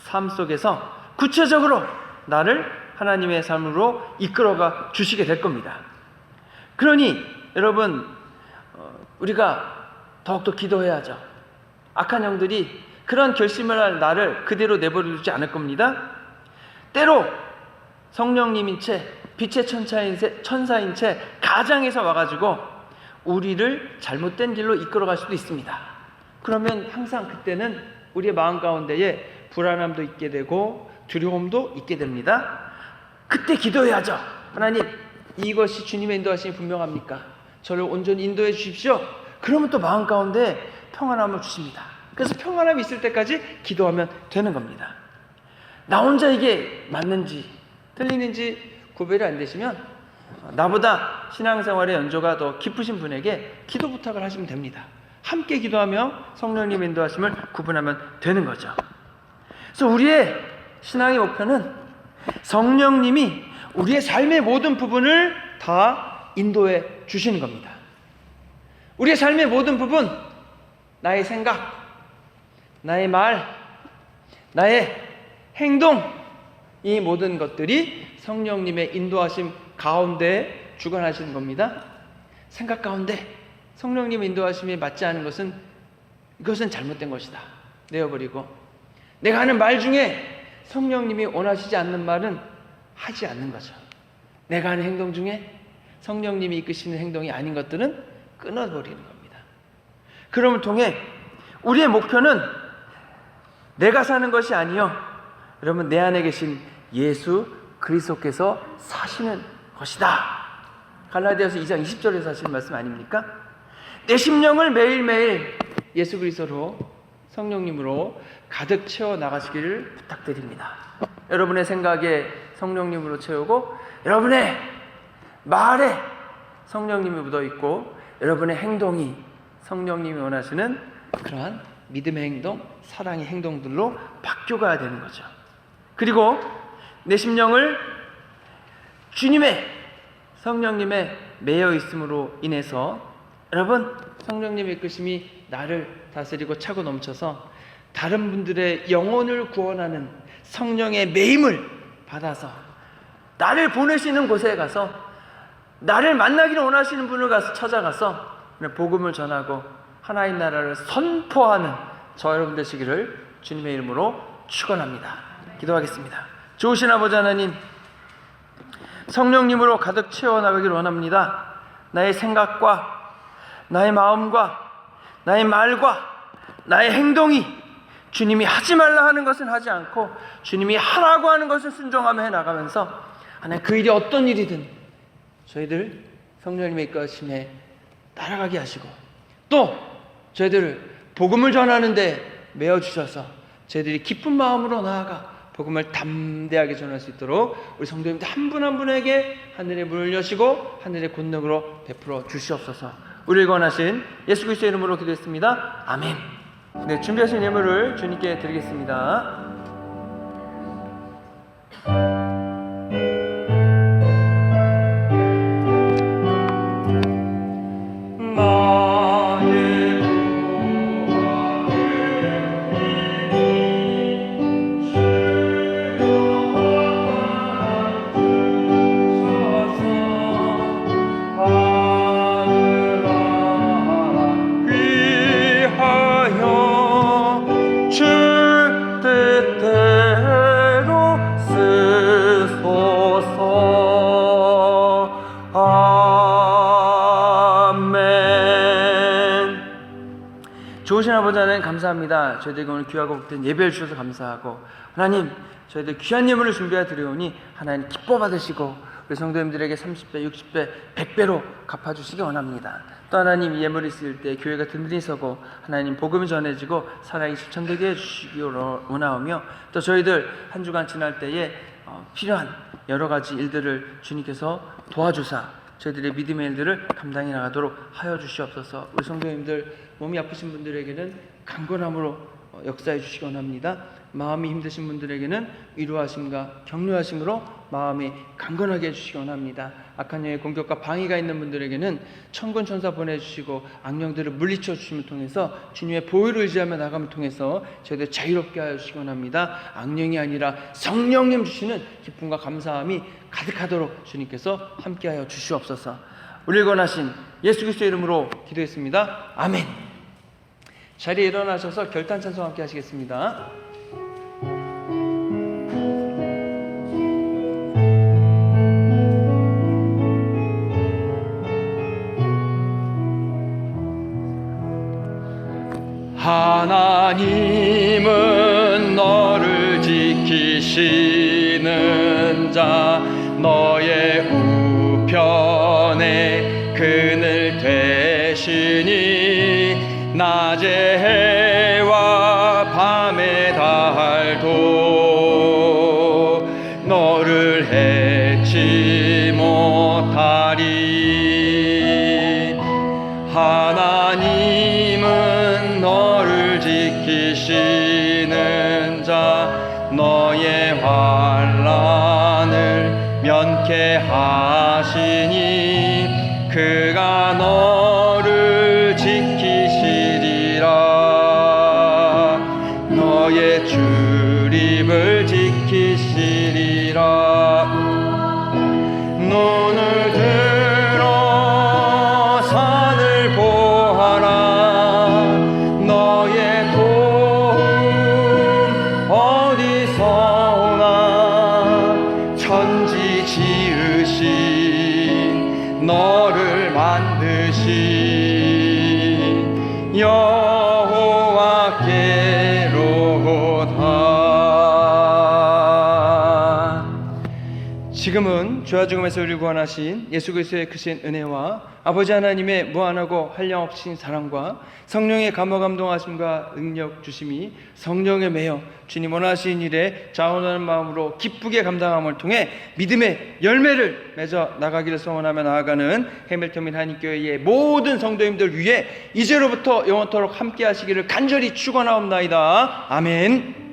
삶 속에서 구체적으로 나를 하나님의 삶으로 이끌어가 주시게 될 겁니다. 그러니 여러분 우리가 더욱더 기도해야죠. 악한 영들이 그런 결심을 할 나를 그대로 내버려 두지 않을 겁니다. 때로 성령님인 채 빛의 천사인 채 가장에서 와가지고 우리를 잘못된 길로 이끌어갈 수도 있습니다. 그러면 항상 그때는 우리의 마음 가운데에 불안함도 있게 되고 두려움도 있게 됩니다. 그때 기도해야죠. 하나님 이것이 주님의 인도하심이 분명합니까? 저를 온전히 인도해 주십시오. 그러면 또 마음 가운데 평안함을 주십니다. 그래서 평안함이 있을 때까지 기도하면 되는 겁니다. 나 혼자 이게 맞는지 틀리는지 구별이 안 되시면 나보다 신앙생활의 연조가 더 깊으신 분에게 기도 부탁을 하시면 됩니다. 함께 기도하며 성령님의 인도하심을 구분하면 되는 거죠. 그래서 우리의 신앙의 목표는 성령님이 우리의 삶의 모든 부분을 다 인도해 주시는 겁니다. 우리의 삶의 모든 부분, 나의 생각, 나의 말, 나의 행동, 이 모든 것들이 성령님의 인도하심 가운데 주관하시는 겁니다. 생각 가운데 성령님의 인도하심에 맞지 않은 것은 이것은 잘못된 것이다 내어버리고, 내가 하는 말 중에 성령님이 원하시지 않는 말은 하지 않는 거죠. 내가 하는 행동 중에 성령님이 이끄시는 행동이 아닌 것들은 끊어버리는 겁니다. 그럼을 통해 우리의 목표는 내가 사는 것이 아니요 여러분 내 안에 계신 예수 그리스도께서 사시는 것이다. 갈라디아서 2장 20절에서 하시는 말씀 아닙니까? 내 심령을 매일매일 예수 그리스도로 성령님으로 가득 채워 나가시기를 부탁드립니다. 여러분의 생각에 성령님으로 채우고 여러분의 말에 성령님이 묻어있고 여러분의 행동이 성령님이 원하시는 그러한 믿음의 행동, 사랑의 행동들로 바뀌어가야 되는 거죠. 그리고 내 심령을 주님의 성령님의 매여 있음으로 인해서 여러분 성령님의 이끄심이 나를 다스리고 차고 넘쳐서 다른 분들의 영혼을 구원하는 성령의 매임을 받아서 나를 보내시는 곳에 가서 나를 만나기를 원하시는 분을 가서 찾아가서 복음을 전하고 하나님 나라를 선포하는 저 여러분 되시기를 주님의 이름으로 축원합니다. 기도하겠습니다. 좋으신 아버지 하나님, 성령님으로 가득 채워나가기를 원합니다. 나의 생각과 나의 마음과 나의 말과 나의 행동이 주님이 하지 말라 하는 것은 하지 않고 주님이 하라고 하는 것을 순종하며 해나가면서 하나님 그 일이 어떤 일이든 저희들 성령님의 이끄심에 따라가게 하시고 또 저희들을 복음을 전하는데 메어주셔서 저희들이 기쁜 마음으로 나아가 복음을 담대하게 전할 수 있도록 우리 성도님들 한 분 한 분에게 하늘의 문을 여시고 하늘의 권능으로 베풀어 주시옵소서. 우리를 구원하신 예수 그리스도의 이름으로 기도했습니다. 아멘. 네, 준비하신 예물을 주님께 드리겠습니다. 위하여 주 뜻대로 쓰소서. 아멘. 좋으신 아버지 하나님 감사합니다. 저희들에게 오늘 귀하고 복된 예배를 주셔서 감사하고, 하나님 저희들 귀한 예물을 준비하여 드려오니 하나님 기뻐 받으시고 우리 성도님들에게 30배, 60배, 100배로 갚아주시기 원합니다. 또 하나님 이 예물이 있을 때 교회가 든든히 서고 하나님 복음이 전해지고 사랑이 실천되게 해주시기 원하오며, 또 저희들 한 주간 지날 때에 필요한 여러 가지 일들을 주님께서 도와주사 저희들의 믿음의 일들을 감당해 나가도록 하여 주시옵소서. 우리 성도님들 몸이 아프신 분들에게는 강건함으로 역사해 주시기 원합니다. 마음이 힘드신 분들에게는 위로하심과 격려하심으로 마음이 강건하게 해주시기 원합니다. 악한 영의 공격과 방해가 있는 분들에게는 천군 천사 보내주시고 악령들을 물리쳐 주심을 통해서 주님의 보혈을 의지하며 나감을 통해서 저희들 자유롭게 하여 주시기 원합니다. 악령이 아니라 성령님 주시는 기쁨과 감사함이 가득하도록 주님께서 함께하여 주시옵소서. 우리를 권하신 예수 그리스도의 이름으로 기도했습니다. 아멘. 자리에 일어나셔서 결단 찬송 함께 하시겠습니다. 하나님은 너를 지키시는 자, 너의 우편에 그늘 되시니 낮의 해와 밤의 달도 너를 해치 못하리. 하나님은 너를 지키시는 자, 너의 환난을 면케하시니 그가 너를 지키시리라. 너의 출입을 지키시리라. 눈을 들어 산을 보아라. 너의 도움 어디서 오나. 천지 지으신 너를 만드신 여호와께로다. 지금은 죄와 죽음에서 우리를 구원하신 예수 그리스도의 크신 은혜와 아버지 하나님의 무한하고 한량없으신 사랑과 성령의 감화감동하심과 능력 주심이 성령에 매여 주님 원하시는 일에 자원하는 마음으로 기쁘게 감당함을 통해 믿음의 열매를 맺어 나가기를 소원하며 나아가는 해밀턴 한인교회의 모든 성도님들 위해 이제로부터 영원토록 함께 하시기를 간절히 축원하옵나이다. 아멘.